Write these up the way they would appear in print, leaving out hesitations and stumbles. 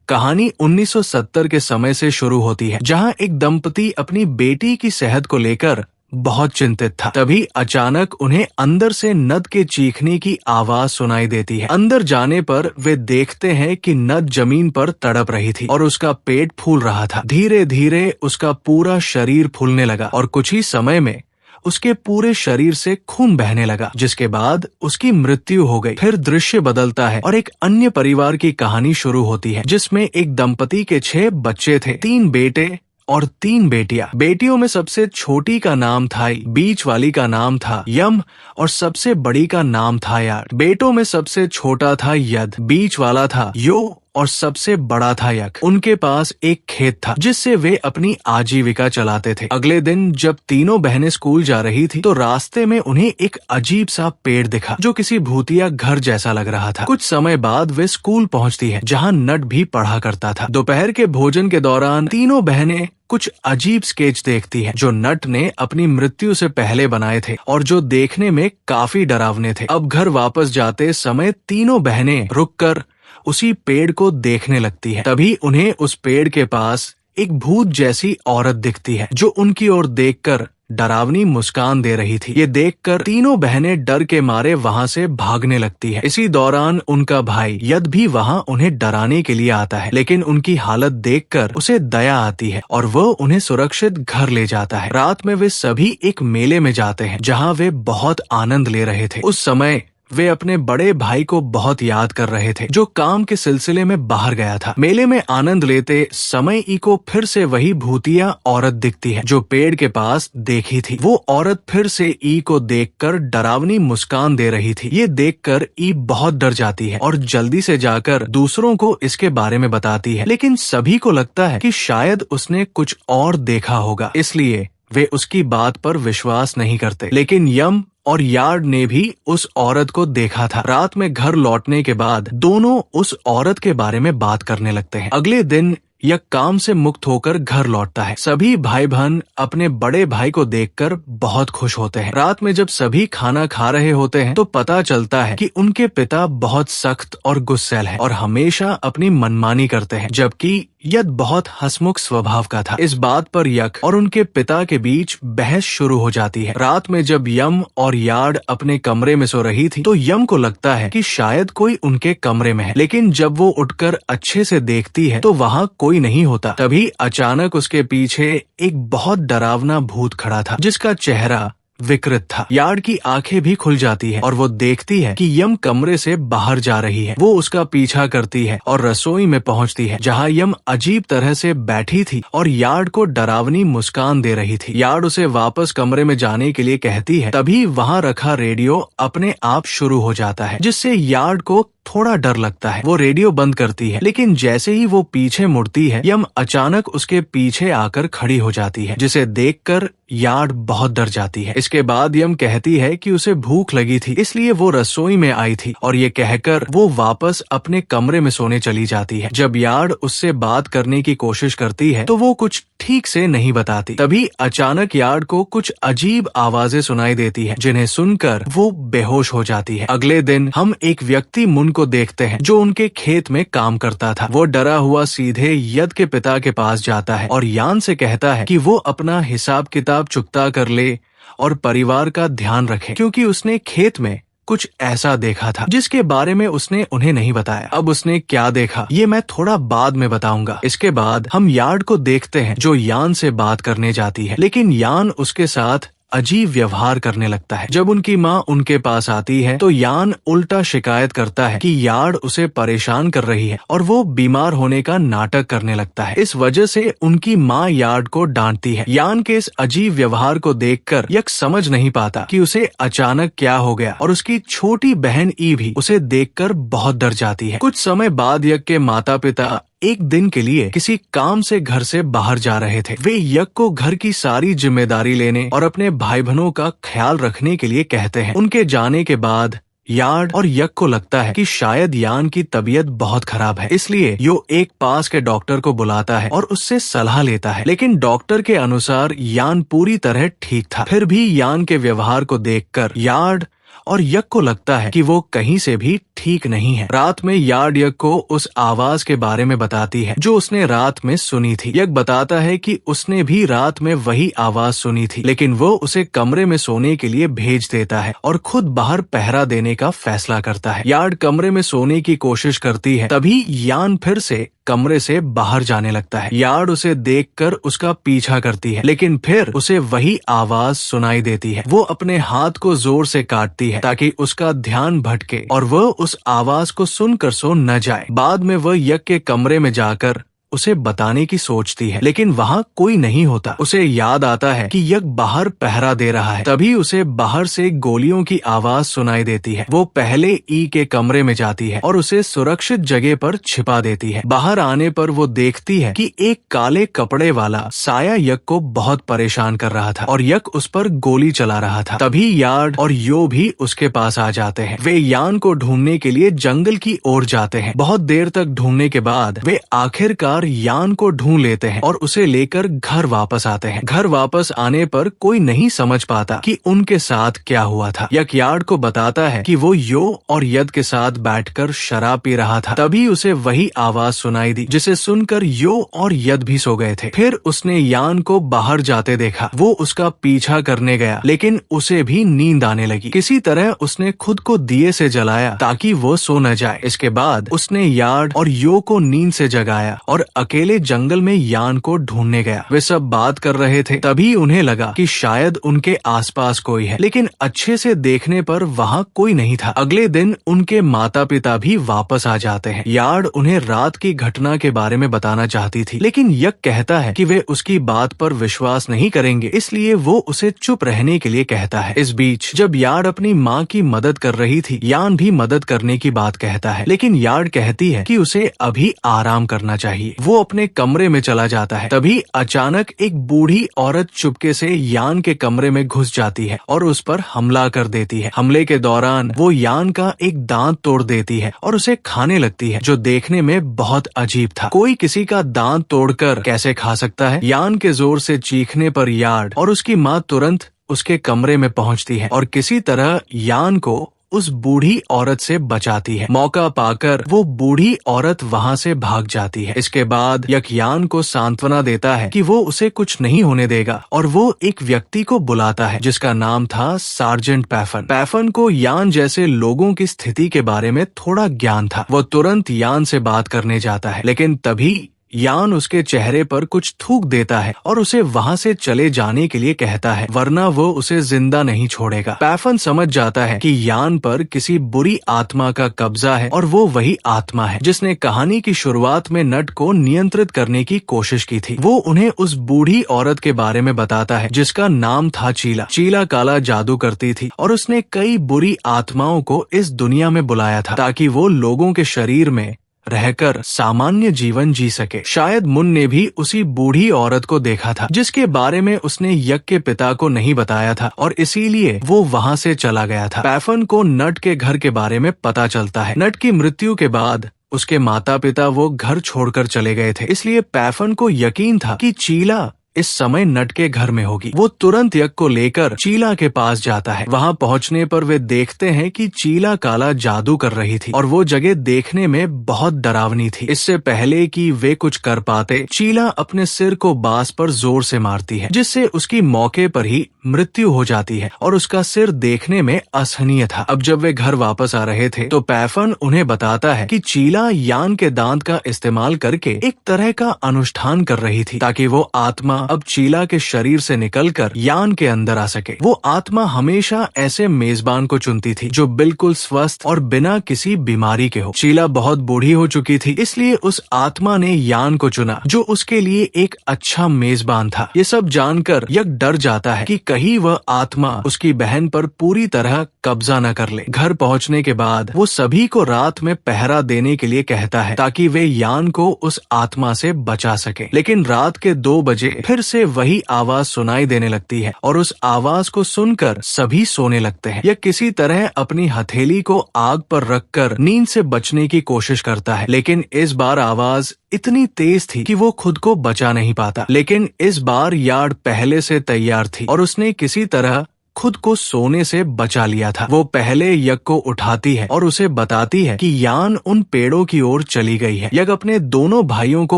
कहानी 1970 के समय से शुरू होती है, जहां एक दंपति अपनी बेटी की सेहत को लेकर बहुत चिंतित था। तभी अचानक उन्हें अंदर से नद के चीखने की आवाज सुनाई देती है। अंदर जाने पर वे देखते हैं कि नद जमीन पर तड़प रही थी और उसका पेट फूल रहा था। धीरे धीरे उसका पूरा शरीर फूलने लगा और कुछ ही समय में उसके पूरे शरीर से खून बहने लगा, जिसके बाद उसकी मृत्यु हो गई। फिर दृश्य बदलता है और एक अन्य परिवार की कहानी शुरू होती है, जिसमें एक दंपति के 6 बच्चे थे, 3 बेटे और 3 बेटियां। बेटियों में सबसे छोटी का नाम था, बीच वाली का नाम था यम और सबसे बड़ी का नाम था यार। बेटों में सबसे छोटा था यद, बीच वाला था यो और सबसे बड़ा था यक। उनके पास एक खेत था जिससे वे अपनी आजीविका चलाते थे। अगले दिन जब तीनों बहनें स्कूल जा रही थी तो रास्ते में उन्हें एक अजीब सा पेड़ दिखा जो किसी भूतिया घर जैसा लग रहा था। कुछ समय बाद वे स्कूल पहुंचती है, जहां नट भी पढ़ा करता था। दोपहर के भोजन के दौरान तीनों बहनें कुछ अजीब स्केच देखती हैं जो नट ने अपनी मृत्यु से पहले बनाए थे और जो देखने में काफी डरावने थे। अब घर वापस जाते समय तीनों बहनें रुककर उसी पेड़ को देखने लगती है। तभी उन्हें उस पेड़ के पास एक भूत जैसी औरत दिखती है जो उनकी ओर देखकर डरावनी मुस्कान दे रही थी। ये देखकर तीनों बहनें डर के मारे वहां से भागने लगती है। इसी दौरान उनका भाई यद भी वहां उन्हें डराने के लिए आता है, लेकिन उनकी हालत देखकर उसे दया आती है और वो उन्हें सुरक्षित घर ले जाता है। रात में वे सभी एक मेले में जाते हैं जहाँ वे बहुत आनंद ले रहे थे। उस समय वे अपने बड़े भाई को बहुत याद कर रहे थे जो काम के सिलसिले में बाहर गया था। मेले में आनंद लेते समय ई को फिर से वही भूतिया औरत दिखती है जो पेड़ के पास देखी थी। वो औरत फिर से ई को देखकर डरावनी मुस्कान दे रही थी। ये देखकर ई बहुत डर जाती है और जल्दी से जाकर दूसरों को इसके बारे में बताती है, लेकिन सभी को लगता है कि शायद उसने कुछ और देखा होगा, इसलिए वे उसकी बात पर विश्वास नहीं करते। लेकिन यम और यार्ड ने भी उस औरत को देखा था। रात में घर लौटने के बाद दोनों उस औरत के बारे में बात करने लगते हैं। अगले दिन यह काम से मुक्त होकर घर लौटता है। सभी भाई बहन अपने बड़े भाई को देखकर बहुत खुश होते हैं। रात में जब सभी खाना खा रहे होते हैं तो पता चलता है कि उनके पिता बहुत सख्त और गुस्सैल है और हमेशा अपनी मनमानी करते हैं, जबकि यद बहुत हंसमुख स्वभाव का था। इस बात पर यक और उनके पिता के बीच बहस शुरू हो जाती है। रात में जब यम और यार्ड अपने कमरे में सो रही थी तो यम को लगता है कि शायद कोई उनके कमरे में है, लेकिन जब वो उठकर अच्छे से देखती है तो वहाँ कोई नहीं होता। तभी अचानक उसके पीछे एक बहुत डरावना भूत खड़ा था जिसका चेहरा विकृत था। यार्ड की आंखें भी खुल जाती है और वो देखती है कि यम कमरे से बाहर जा रही है। वो उसका पीछा करती है और रसोई में पहुंचती है जहां यम अजीब तरह से बैठी थी और यार्ड को डरावनी मुस्कान दे रही थी। यार्ड उसे वापस कमरे में जाने के लिए कहती है। तभी वहां रखा रेडियो अपने आप शुरू हो जाता है, जिससे यार्ड को थोड़ा डर लगता है। वो रेडियो बंद करती है, लेकिन जैसे ही वो पीछे मुड़ती है यम अचानक उसके पीछे आकर खड़ी हो जाती है, जिसे देखकर यार्ड बहुत डर जाती है। इसके बाद यम कहती है कि उसे भूख लगी थी, इसलिए वो रसोई में आई थी और ये कहकर वो वापस अपने कमरे में सोने चली जाती है। जब यार्ड उससे बात करने की कोशिश करती है तो वो कुछ ठीक से नहीं बताती। तभी अचानक यार्ड को कुछ अजीब आवाजें सुनाई देती है, जिन्हें सुनकर वो बेहोश हो जाती है। अगले दिन हम एक व्यक्ति मुन को देखते हैं जो उनके खेत में काम करता था। वो डरा हुआ सीधे यद के पिता के पास जाता है और यान से कहता है कि वो अपना हिसाब किताब चुकता कर ले और परिवार का ध्यान रखे, क्योंकि उसने खेत में कुछ ऐसा देखा था जिसके बारे में उसने उन्हें नहीं बताया। अब उसने क्या देखा ये मैं थोड़ा बाद में बताऊंगा। इसके बाद हम यार्ड को देखते हैं जो यान से बात करने जाती है, लेकिन यान उसके साथ अजीब व्यवहार करने लगता है। जब उनकी माँ उनके पास आती है तो यान उल्टा शिकायत करता है कि यार्ड उसे परेशान कर रही है और वो बीमार होने का नाटक करने लगता है। इस वजह से उनकी माँ यार्ड को डांटती है। यान के इस अजीब व्यवहार को देखकर यक समझ नहीं पाता कि उसे अचानक क्या हो गया और उसकी छोटी बहन ई भी उसे देखकर बहुत डर जाती है। कुछ समय बाद यक के माता पिता एक दिन के लिए किसी काम से घर से बाहर जा रहे थे। वे यक को घर की सारी जिम्मेदारी लेने और अपने भाई बहनों का ख्याल रखने के लिए कहते हैं। उनके जाने के बाद यार्ड और यक को लगता है कि शायद यान की तबीयत बहुत खराब है, इसलिए यो एक पास के डॉक्टर को बुलाता है और उससे सलाह लेता है। लेकिन डॉक्टर के अनुसार यान पूरी तरह ठीक था। फिर भी यान के व्यवहार को देखकर यार्ड और यज्ञ को लगता है कि वो कहीं से भी ठीक नहीं है। रात में यार्ड यज्ञ को उस आवाज के बारे में बताती है जो उसने रात में सुनी थी। यज्ञ बताता है कि उसने भी रात में वही आवाज सुनी थी, लेकिन वो उसे कमरे में सोने के लिए भेज देता है और खुद बाहर पहरा देने का फैसला करता है। यार्ड कमरे में सोने की कोशिश करती है, तभी यान फिर से कमरे से बाहर जाने लगता है। यार्ड उसे देखकर उसका पीछा करती है, लेकिन फिर उसे वही आवाज सुनाई देती है। वो अपने हाथ को जोर से काटती है ताकि उसका ध्यान भटके और वह उस आवाज को सुनकर सो न जाए। बाद में वह यज्ञ के कमरे में जाकर उसे बताने की सोचती है, लेकिन वहाँ कोई नहीं होता। उसे याद आता है कि यज्ञ बाहर पहरा दे रहा है। तभी उसे बाहर से गोलियों की आवाज सुनाई देती है। वो पहले ई के कमरे में जाती है और उसे सुरक्षित जगह पर छिपा देती है। बाहर आने पर वो देखती है कि एक काले कपड़े वाला साया यज्ञ को बहुत परेशान कर रहा था और यज्ञ उस पर गोली चला रहा था। तभी यार्ड और यो भी उसके पास आ जाते हैं। वे यान को ढूंढने के लिए जंगल की ओर जाते हैं। बहुत देर तक ढूंढने के बाद वे आखिरकार यान को ढूंढ लेते हैं और उसे लेकर घर वापस आते हैं। घर वापस आने पर कोई नहीं समझ पाता कि उनके साथ क्या हुआ था। यज्ञ यार्ड को बताता है कि वो यो और यद के साथ बैठकर शराब पी रहा था। तभी उसे वही आवाज सुनाई दी जिसे सुनकर यो और यद भी सो गए थे। फिर उसने यान को बाहर जाते देखा। वो उसका पीछा करने गया, लेकिन उसे भी नींद आने लगी। किसी तरह उसने खुद को दिए से जलाया ताकि वो सो न जाए। इसके बाद उसने यार्ड और यो को नींद से जगाया और अकेले जंगल में यान को ढूंढने गया। वे सब बात कर रहे थे। तभी उन्हें लगा कि शायद उनके आसपास कोई है, लेकिन अच्छे से देखने पर वहाँ कोई नहीं था। अगले दिन उनके माता पिता भी वापस आ जाते हैं। यार्ड उन्हें रात की घटना के बारे में बताना चाहती थी, लेकिन यज्ञ कहता है कि वे उसकी बात पर विश्वास नहीं करेंगे, इसलिए वो उसे चुप रहने के लिए कहता है। इस बीच जब यार्ड अपनी माँ की मदद कर रही थी, यान भी मदद करने की बात कहता है, लेकिन यार्ड कहती है कि उसे अभी आराम करना चाहिए। वो अपने कमरे में चला जाता है। तभी अचानक एक बूढ़ी औरत चुपके से यान के कमरे में घुस जाती है और उस पर हमला कर देती है। हमले के दौरान वो यान का एक दांत तोड़ देती है और उसे खाने लगती है, जो देखने में बहुत अजीब था। कोई किसी का दांत तोड़कर कैसे खा सकता है? यान के जोर से चीखने पर यार्ड और उसकी माँ तुरंत उसके कमरे में पहुंचती है और किसी तरह यान को उस बूढ़ी औरत से बचाती है। मौका पाकर वो बूढ़ी औरत वहाँ से भाग जाती है। इसके बाद यान को सांत्वना देता है कि वो उसे कुछ नहीं होने देगा और वो एक व्यक्ति को बुलाता है जिसका नाम था सार्जेंट पैफन। पैफन को यान जैसे लोगों की स्थिति के बारे में थोड़ा ज्ञान था। वो तुरंत यान से बात करने जाता है, लेकिन तभी यान उसके चेहरे पर कुछ थूक देता है और उसे वहाँ से चले जाने के लिए कहता है, वरना वो उसे जिंदा नहीं छोड़ेगा। पैफन समझ जाता है कि यान पर किसी बुरी आत्मा का कब्जा है और वो वही आत्मा है जिसने कहानी की शुरुआत में नट को नियंत्रित करने की कोशिश की थी। वो उन्हें उस बूढ़ी औरत के बारे में बताता है जिसका नाम था चीला। चीला काला जादू करती थी और उसने कई बुरी आत्माओं को इस दुनिया में बुलाया था ताकि वो लोगों के शरीर में रहकर सामान्य जीवन जी सके। शायद मुन ने भी उसी बूढ़ी औरत को देखा था जिसके बारे में उसने यज्ञ के पिता को नहीं बताया था और इसीलिए वो वहाँ से चला गया था। पैफन को नट के घर के बारे में पता चलता है। नट की मृत्यु के बाद उसके माता पिता वो घर छोड़कर चले गए थे, इसलिए पैफन को यकीन था कि चीला इस समय नट के घर में होगी। वो तुरंत यज्ञ को लेकर चीला के पास जाता है। वहाँ पहुँचने पर वे देखते हैं कि चीला काला जादू कर रही थी और वो जगह देखने में बहुत डरावनी थी। इससे पहले कि वे कुछ कर पाते, चीला अपने सिर को बांस पर जोर से मारती है जिससे उसकी मौके पर ही मृत्यु हो जाती है और उसका सिर देखने में असहनीय था। अब जब वे घर वापस आ रहे थे तो पैफन उन्हें बताता है कि चीला यान के दांत का इस्तेमाल करके एक तरह का अनुष्ठान कर रही थी ताकि वो आत्मा अब चीला के शरीर से निकलकर यान के अंदर आ सके। वो आत्मा हमेशा ऐसे मेजबान को चुनती थी जो बिल्कुल स्वस्थ और बिना किसी बीमारी के हो। चीला बहुत बूढ़ी हो चुकी थी, इसलिए उस आत्मा ने यान को चुना जो उसके लिए एक अच्छा मेजबान था। ये सब जानकर यज्ञ डर जाता है कि कहीं वह आत्मा उसकी बहन पर पूरी तरह कब्जा न कर ले। घर पहुंचने के बाद वो सभी को रात में पहरा देने के लिए कहता है ताकि वे यान को उस आत्मा से बचा सके। लेकिन रात के 2 बजे फिर से वही आवाज सुनाई देने लगती है और उस आवाज को सुनकर सभी सोने लगते हैं। यह किसी तरह अपनी हथेली को आग पर रखकर नींद से बचने की कोशिश करता है, लेकिन इस बार आवाज इतनी तेज थी कि वो खुद को बचा नहीं पाता। लेकिन इस बार यार्ड पहले से तैयार थी और उसने किसी तरह खुद को सोने से बचा लिया था। वो पहले यक को उठाती है और उसे बताती है कि यान उन पेड़ों की ओर चली गई है। यक अपने दोनों भाइयों को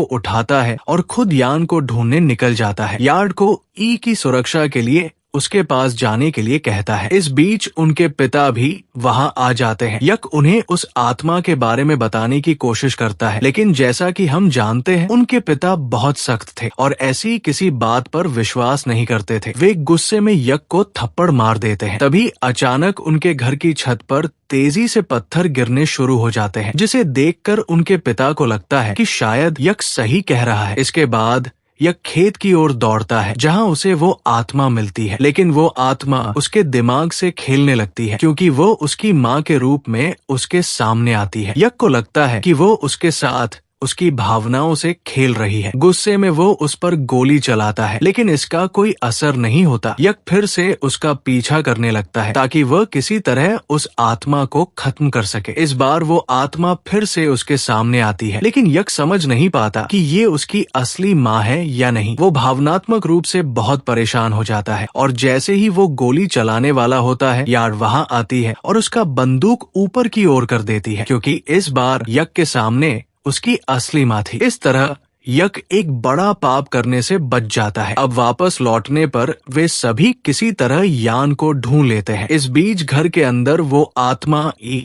उठाता है और खुद यान को ढूंढने निकल जाता है। यार्ड को ई की सुरक्षा के लिए उसके पास जाने के लिए कहता है। इस बीच उनके पिता भी वहां आ जाते हैं। यक उन्हें उस आत्मा के बारे में बताने की कोशिश करता है, लेकिन जैसा कि हम जानते हैं उनके पिता बहुत सख्त थे और ऐसी किसी बात पर विश्वास नहीं करते थे। वे गुस्से में यक को थप्पड़ मार देते हैं। तभी अचानक उनके घर की छत पर तेजी से पत्थर गिरने शुरू हो जाते हैं, जिसे देखकर उनके पिता को लगता है कि शायद यक सही कह रहा है। इसके बाद यक खेत की ओर दौड़ता है जहां उसे वो आत्मा मिलती है, लेकिन वो आत्मा उसके दिमाग से खेलने लगती है क्योंकि वो उसकी माँ के रूप में उसके सामने आती है। यक को लगता है कि वो उसके साथ उसकी भावनाओं से खेल रही है। गुस्से में वो उस पर गोली चलाता है, लेकिन इसका कोई असर नहीं होता। यक फिर से उसका पीछा करने लगता है ताकि वह किसी तरह उस आत्मा को खत्म कर सके। इस बार वो आत्मा फिर से उसके सामने आती है, लेकिन यक समझ नहीं पाता कि ये उसकी असली माँ है या नहीं। वो भावनात्मक रूप से बहुत परेशान हो जाता है और जैसे ही वो गोली चलाने वाला होता है, यार्ड वहाँ आती है और उसका बंदूक ऊपर की ओर कर देती है क्योंकि इस बार यक के सामने उसकी असली माँ थी। इस तरह यक एक बड़ा पाप करने से बच जाता है। अब वापस लौटने पर वे सभी किसी तरह यान को ढूंढ लेते हैं। इस बीच घर के अंदर वो आत्मा ई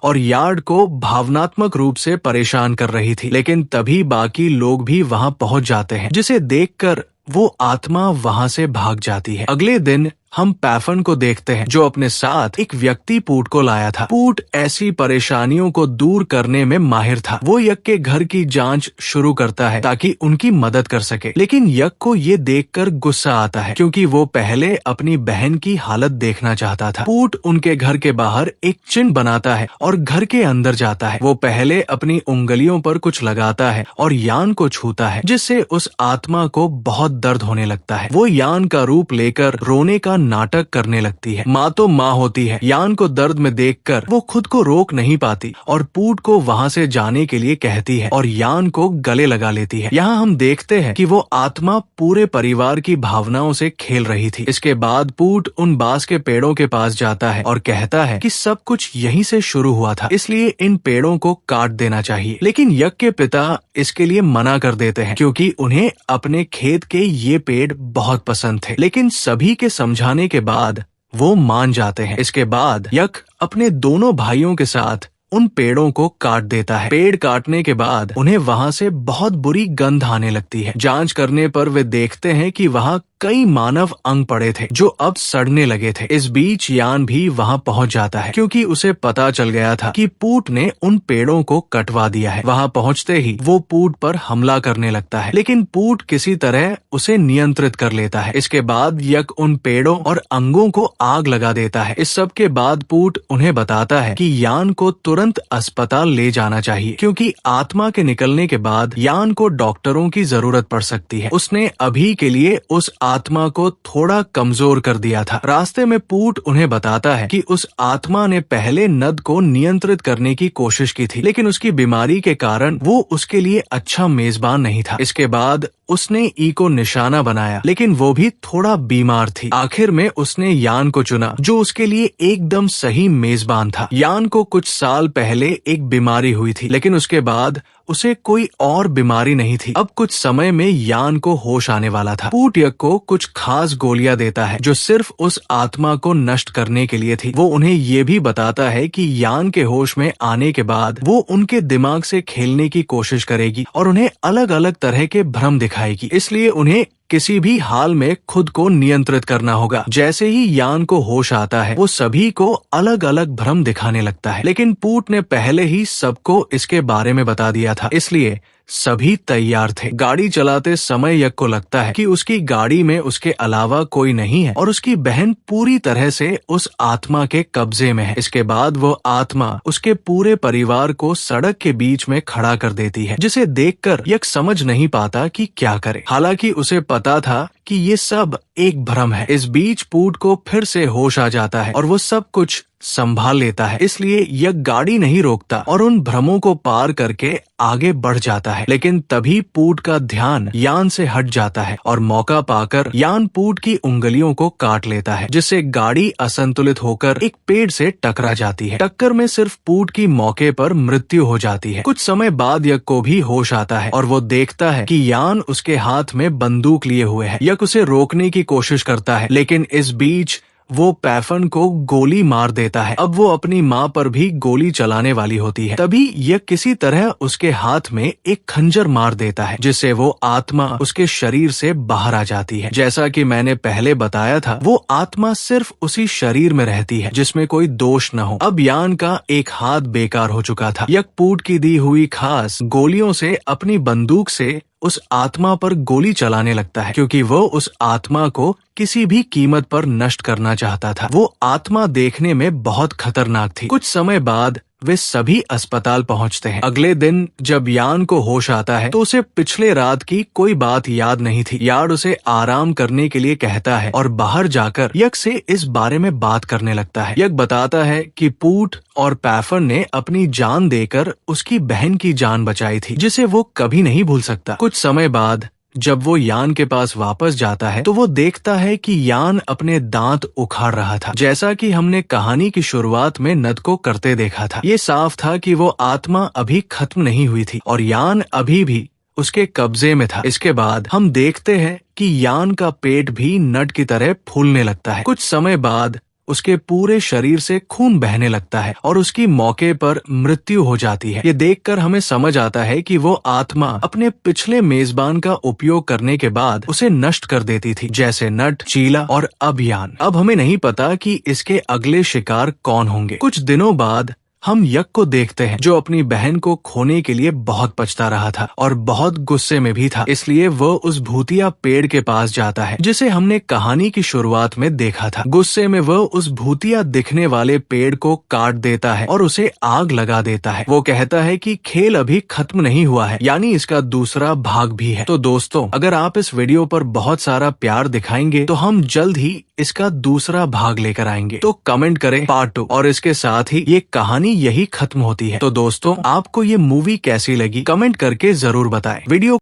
और यार्ड को भावनात्मक रूप से परेशान कर रही थी, लेकिन तभी बाकी लोग भी वहां पहुंच जाते हैं, जिसे देखकर वो आत्मा वहां से भाग जाती है। अगले दिन हम पैफन को देखते हैं जो अपने साथ एक व्यक्ति पूट को लाया था। पूट ऐसी परेशानियों को दूर करने में माहिर था। वो यक के घर की जांच शुरू करता है ताकि उनकी मदद कर सके, लेकिन यक को ये देखकर गुस्सा आता है क्योंकि वो पहले अपनी बहन की हालत देखना चाहता था। पूट उनके घर के बाहर एक चिन्ह बनाता है और घर के अंदर जाता है। वो पहले अपनी उंगलियों पर कुछ लगाता है और यान को छूता है, जिससे उस आत्मा को बहुत दर्द होने लगता है। वो यान का रूप लेकर रोने का नाटक करने लगती है। माँ तो माँ होती है। यान को दर्द में देखकर वो खुद को रोक नहीं पाती और पूट को वहाँ से जाने के लिए कहती है और यान को गले लगा लेती है। यहाँ हम देखते हैं कि वो आत्मा पूरे परिवार की भावनाओं से खेल रही थी। इसके बाद पूट उन बांस के पेड़ों के पास जाता है और कहता है कि सब कुछ यहीं से शुरू हुआ था, इसलिए इन पेड़ों को काट देना चाहिए। लेकिन यक के पिता इसके लिए मना कर देते हैं क्योंकि उन्हें अपने खेत के ये पेड़ बहुत पसंद थे, लेकिन सभी के समझाने के बाद वो मान जाते हैं। इसके बाद यक अपने दोनों भाइयों के साथ उन पेड़ों को काट देता है। पेड़ काटने के बाद उन्हें वहाँ से बहुत बुरी गंध आने लगती है। जांच करने पर वे देखते हैं कि वहाँ कई मानव अंग पड़े थे जो अब सड़ने लगे थे। इस बीच यान भी वहाँ पहुँच जाता है क्योंकि उसे पता चल गया था कि पूट ने उन पेड़ों को कटवा दिया है। वहाँ पहुँचते ही वो पूट पर हमला करने लगता है, लेकिन पूट किसी तरह उसे नियंत्रित कर लेता है। इसके बाद यक उन पेड़ों और अंगों को आग लगा देता है। इस सब के बाद पूट उन्हें बताता है कि यान को तुरंत अस्पताल ले जाना चाहिए क्योंकि आत्मा के निकलने के बाद यान को डॉक्टरों की जरूरत पड़ सकती है। उसने अभी के लिए उस आत्मा को थोड़ा कमजोर कर दिया था। रास्ते में पूट उन्हें बताता है कि उस आत्मा ने पहले नद को नियंत्रित करने की कोशिश की थी, लेकिन उसकी बीमारी के कारण वो उसके लिए अच्छा मेजबान नहीं था। इसके बाद उसने ई को निशाना बनाया, लेकिन वो भी थोड़ा बीमार थी। आखिर में उसने यान को चुना जो उसके लिए एकदम सही मेजबान था। यान को कुछ साल पहले एक बीमारी हुई थी, लेकिन उसके बाद उसे कोई और बीमारी नहीं थी। अब कुछ समय में यान को होश आने वाला था। पूट यक को कुछ खास गोलियां देता है जो सिर्फ उस आत्मा को नष्ट करने के लिए थी। वो उन्हें ये भी बताता है कि यान के होश में आने के बाद वो उनके दिमाग से खेलने की कोशिश करेगी और उन्हें अलग अलग तरह के भ्रम दिखाएगी, इसलिए उन्हें किसी भी हाल में खुद को नियंत्रित करना होगा। जैसे ही यान को होश आता है वो सभी को अलग अलग भ्रम दिखाने लगता है, लेकिन पूट ने पहले ही सबको इसके बारे में बता दिया था, इसलिए सभी तैयार थे। गाड़ी चलाते समय यक को लगता है कि उसकी गाड़ी में उसके अलावा कोई नहीं है और उसकी बहन पूरी तरह से उस आत्मा के कब्जे में है। इसके बाद वो आत्मा उसके पूरे परिवार को सड़क के बीच में खड़ा कर देती है, जिसे देखकर यक समझ नहीं पाता कि क्या करे। हालांकि उसे पता था कि कि ये सब एक भ्रम है। इस बीच पूट को फिर से होश आ जाता है और वो सब कुछ संभाल लेता है, इसलिए यज्ञ गाड़ी नहीं रोकता और उन भ्रमों को पार करके आगे बढ़ जाता है। लेकिन तभी पूट का ध्यान यान से हट जाता है और मौका पाकर यान पूट की उंगलियों को काट लेता है, जिससे गाड़ी असंतुलित होकर एक पेड़ से टकरा जाती है। टक्कर में सिर्फ पूट की मौके पर मृत्यु हो जाती है। कुछ समय बाद यज्ञ को भी होश आता है और वो देखता है कि यान उसके हाथ में बंदूक लिए हुए है। यज्ञ उसे रोकने की कोशिश करता है, लेकिन इस बीच वो पैफन को गोली मार देता है। अब वो अपनी माँ पर भी गोली चलाने वाली होती है। तभी यह किसी तरह उसके हाथ में एक खंजर मार देता है, जिससे वो आत्मा उसके शरीर से बाहर आ जाती है। जैसा कि मैंने पहले बताया था, वो आत्मा सिर्फ उसी शरीर में रहती है जिसमें कोई दोष न हो। अब यान का एक हाथ बेकार हो चुका था। यज्ञ पूट की दी हुई खास गोलियों से अपनी बंदूक से उस आत्मा पर गोली चलाने लगता है, क्योंकि वो उस आत्मा को किसी भी कीमत पर नष्ट करना चाहता था। वो आत्मा देखने में बहुत खतरनाक थी। कुछ समय बाद वे सभी अस्पताल पहुंचते हैं। अगले दिन जब यान को होश आता है तो उसे पिछले रात की कोई बात याद नहीं थी। यार्ड उसे आराम करने के लिए कहता है और बाहर जाकर यज्ञ से इस बारे में बात करने लगता है। यज्ञ बताता है कि पूट और पैफन ने अपनी जान देकर उसकी बहन की जान बचाई थी, जिसे वो कभी नहीं भूल सकता। कुछ समय बाद जब वो यान के पास वापस जाता है तो वो देखता है कि यान अपने दांत उखाड़ रहा था, जैसा कि हमने कहानी की शुरुआत में नद को करते देखा था। ये साफ था कि वो आत्मा अभी खत्म नहीं हुई थी और यान अभी भी उसके कब्जे में था। इसके बाद हम देखते हैं कि यान का पेट भी नट की तरह फूलने लगता है। कुछ समय बाद उसके पूरे शरीर से खून बहने लगता है और उसकी मौके पर मृत्यु हो जाती है। ये देखकर हमें समझ आता है कि वो आत्मा अपने पिछले मेजबान का उपयोग करने के बाद उसे नष्ट कर देती थी, जैसे नट, चीला और अब यान। अब हमें नहीं पता कि इसके अगले शिकार कौन होंगे। कुछ दिनों बाद हम यज्ञ को देखते हैं, जो अपनी बहन को खोने के लिए बहुत पछता रहा था और बहुत गुस्से में भी था। इसलिए वो उस भूतिया पेड़ के पास जाता है जिसे हमने कहानी की शुरुआत में देखा था। गुस्से में वो उस भूतिया दिखने वाले पेड़ को काट देता है और उसे आग लगा देता है। वो कहता है कि खेल अभी खत्म नहीं हुआ है, यानी इसका दूसरा भाग भी है। तो दोस्तों, अगर आप इस वीडियो पर बहुत सारा प्यार दिखाएंगे तो हम जल्द ही इसका दूसरा भाग लेकर आएंगे। तो कमेंट करें पार्ट 2 और इसके साथ ही ये कहानी यही खत्म होती है। तो दोस्तों, आपको ये मूवी कैसी लगी कमेंट करके जरूर बताएं। वीडियो